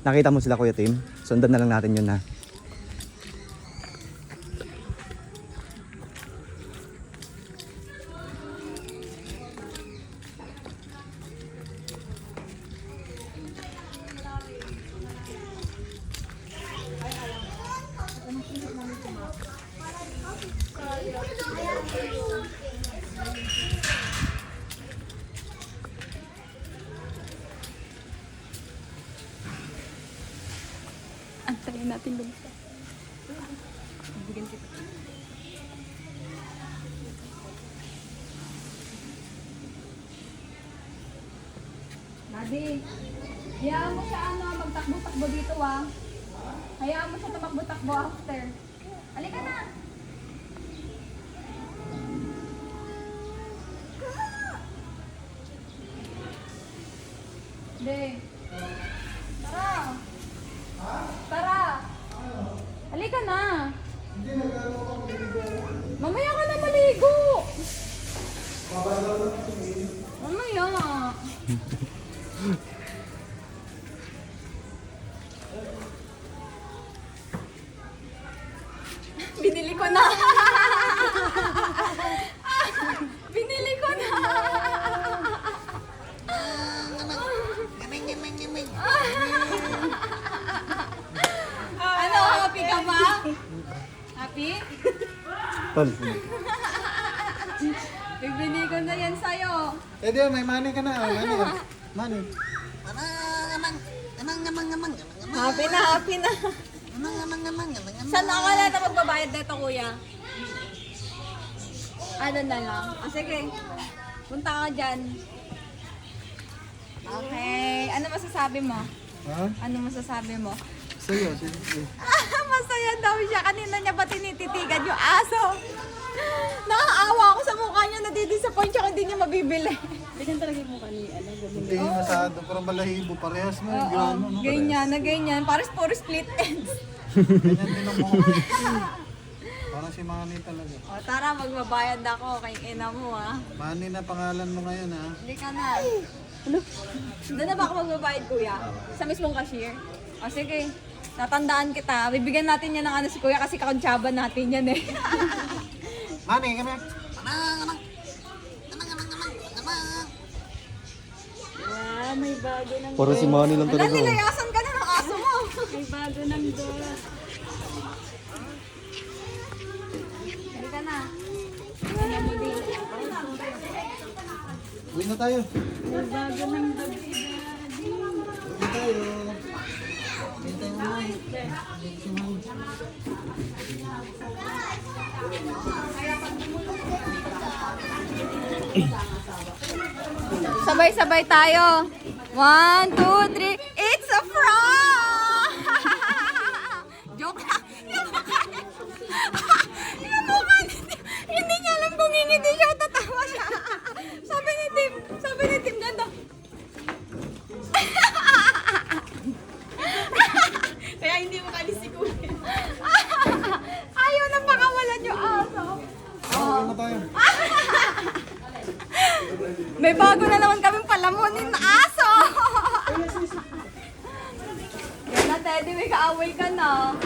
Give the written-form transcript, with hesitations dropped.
Nakita mo sila Kuya Tim? Sundan na lang natin yun ha. Antayin natin lumsa. Bigyan kita. Daddy, hayaan mo siya magtakbo-takbo dito Hayaan mo siya tumakbo-takbo after. Halika na! Hindi. Tara! Tara! Halika na! Mamaya ka na maligo! Mamaya! Binili ko na! Binili ko na! Ano, happy ka ba? Happy? Tol. Bibili ko na yan sa'yo. Eh di, may money ka na. Money. Happy na, happy na. Saan ako na magbabayad nito, kuya? Ano na lang? Sige. Punta ka dyan. Okay. Ano masasabi mo? Ha? Ano masasabi mo? Sa'yo, sige. Masaya daw siya. Kanina niya ba tinititigan yung aso? Nakaawa ako sa mukha niya. Nadidisappoint siya kung hindi niya mabibili. Ganyan talaga yung mukha niya. Hindi masyado, parang balahibo. Parehas mo yung gano'n. No? Ganyan na ganyan. Pares puro split ends. Ganyan din ang mukha. Parang si Manny talaga. O tara, magbabayad ako kay ina mo Manny na pangalan mo ngayon ha. Hindi ka na. Doon na ba ako magbabayad, kuya? Sa mismong cashier? O sige. Natandaan kita. Bibigyan natin yan ng ano si kuya kasi kakontsaba natin yan eh. Manny, kami. May bago ng Puro si Manny lang Wala, talaga. nilayasan ka na ng aso mo. May bago ng door. Halika na. Uwi na tayo. May bago ng door. Uwi na tayo. Uwi na tayo uwi. Si Manny. Sabay-sabay tayo. 1, 2, 3. It's a prank! Joke lang. Yung mukha niya. Yung mukha niya. Hindi niya alam kung ngingiti siya o tatawa siya. Sabi ni Tim, ganda. Kaya hindi mo kalisikuhin. Ayaw na pakawalan yung aso. Uwi na tayo. May bago na naman kaming palamunin na aso. Yan na, Teddy, may kaaway ka na.